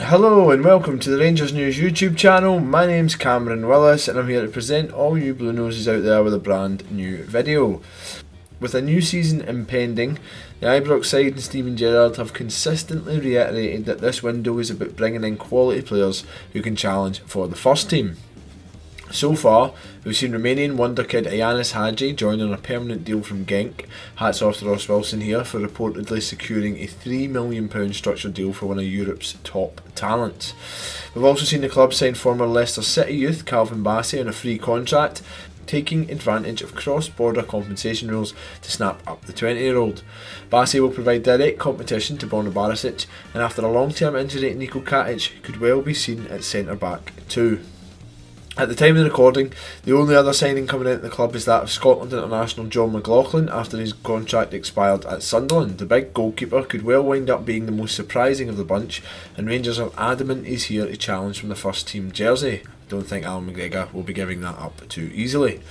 Hello and welcome to the Rangers News YouTube channel. My name's Cameron Willis and I'm here to present all you Blue Noses out there with a brand new video. With a new season impending, the Ibrox side and Steven Gerrard have consistently reiterated that this window is about bringing in quality players who can challenge for the first team. So far, we've seen Romanian wonder kid Ianis Hagi join on a permanent deal from Genk. Hats off to Ross Wilson here for reportedly securing a £3 million structured deal for one of Europe's top talents. We've also seen the club sign former Leicester City youth Calvin Bassey on a free contract, taking advantage of cross-border compensation rules to snap up the 20-year-old. Bassey will provide direct competition to Borna Barisic, and after a long-term injury to Niko Katic, could well be seen at centre-back too. At the time of the recording, the only other signing coming out of the club is that of Scotland international John McLaughlin after his contract expired at Sunderland. The big goalkeeper could well wind up being the most surprising of the bunch, and Rangers are adamant he's here to challenge from the first team jersey. Don't think Alan McGregor will be giving that up too easily.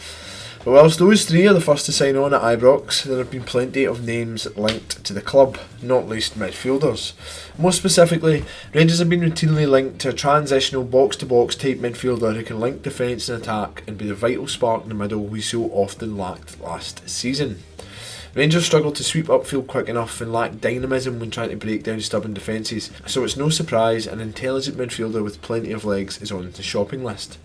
But whilst those three are the first to sign on at Ibrox, there have been plenty of names linked to the club, not least midfielders. More specifically, Rangers have been routinely linked to a transitional box-to-box type midfielder who can link defence and attack and be the vital spark in the middle we so often lacked last season. Rangers struggled to sweep upfield quick enough and lacked dynamism when trying to break down stubborn defences, so it's no surprise an intelligent midfielder with plenty of legs is on the shopping list.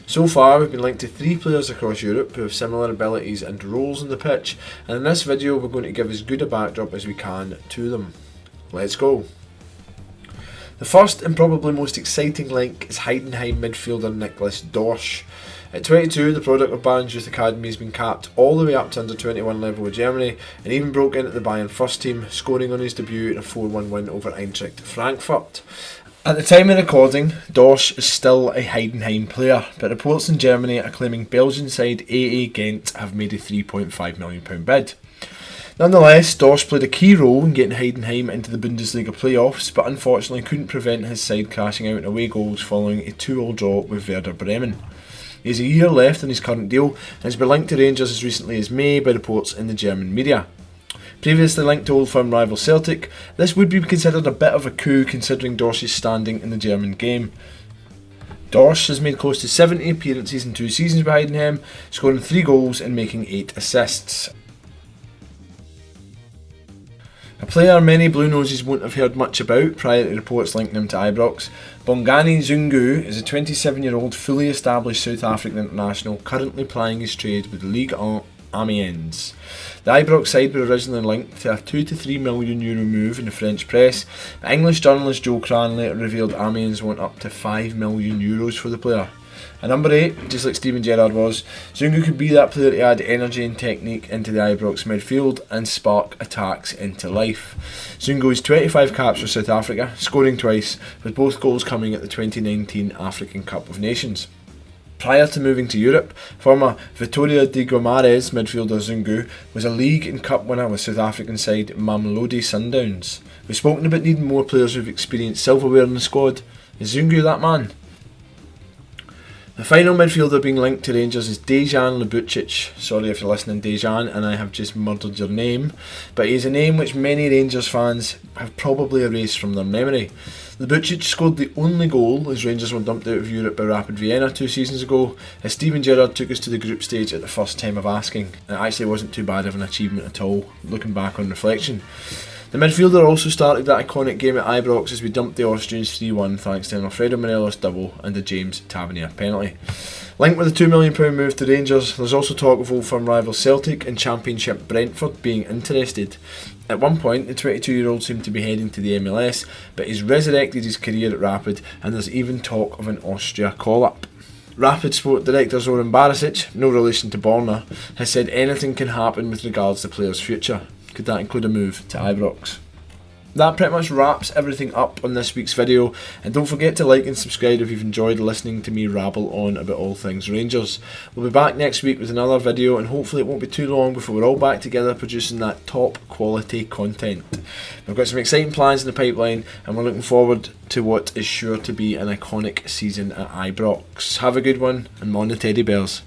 So far, we've been linked to 3 players across Europe who have similar abilities and roles on the pitch, and in this video we're going to give as good a backdrop as we can to them. Let's go. The first and probably most exciting link is Heidenheim midfielder Nicholas Dorsch. At 22, the product of Bayern's Youth Academy has been capped all the way up to under 21 level with Germany, and even broke in at the Bayern first team, scoring on his debut in a 4-1 win over Eintracht Frankfurt. At the time of recording, Dorsch is still a Heidenheim player, but reports in Germany are claiming Belgian side AA Ghent have made a £3.5 million bid. Nonetheless, Dorsch played a key role in getting Heidenheim into the Bundesliga playoffs, but unfortunately couldn't prevent his side crashing out in away goals following a 2-2 draw with Werder Bremen. He has a year left on his current deal and has been linked to Rangers as recently as May by reports in the German media. Previously linked to old firm rival Celtic, this would be considered a bit of a coup considering Dorsch's standing in the German game. Dorsch has made close to 70 appearances in 2 seasons with Heidenheim, scoring 3 goals and making 8 assists. A player many Blue Noses won't have heard much about prior to reports linking him to Ibrox, Bongani Zungu is a 27-year-old fully established South African international currently plying his trade with Ligue 1 Amiens. The Ibrox side were originally linked to a €2 to €3 million move in the French press, but English journalist Joe Cran later revealed Amiens want up to €5 million for the player. At number 8, just like Steven Gerrard was, Zungu could be that player to add energy and technique into the Ibrox midfield and spark attacks into life. Zungu has 25 caps for South Africa, scoring twice, with both goals coming at the 2019 African Cup of Nations. Prior to moving to Europe, former Vitória de Guimarães midfielder Zungu was a league and cup winner with South African side Mamelodi Sundowns. We've spoken about needing more players who've experienced silverware in the squad. Is Zungu that man? The final midfielder being linked to Rangers is Dejan Ljubičić. Sorry if you're listening, Dejan, and I have just murdered your name, but he's a name which many Rangers fans have probably erased from their memory. Ljubičić scored the only goal as Rangers were dumped out of Europe by Rapid Vienna 2 seasons ago, as Steven Gerrard took us to the group stage at the first time of asking. It actually wasn't too bad of an achievement at all, looking back on reflection. The midfielder also started that iconic game at Ibrox as we dumped the Austrians 3-1 thanks to an Alfredo Morelos double and a James Tavernier penalty. Linked with a £2 million move to Rangers, there's also talk of old firm rival Celtic and Championship Brentford being interested. At one point, the 22-year-old seemed to be heading to the MLS, but he's resurrected his career at Rapid, and there's even talk of an Austria call-up. Rapid Sport Director Zoran Barisic, no relation to Borna, has said anything can happen with regards to the player's future. Could that include a move to Ibrox? That pretty much wraps everything up on this week's video, and don't forget to like and subscribe if you've enjoyed listening to me rabble on about all things Rangers. We'll be back next week with another video, and hopefully it won't be too long before we're all back together producing that top quality content. We've got some exciting plans in the pipeline, and we're looking forward to what is sure to be an iconic season at Ibrox. Have a good one, and mon the Teddy Bears.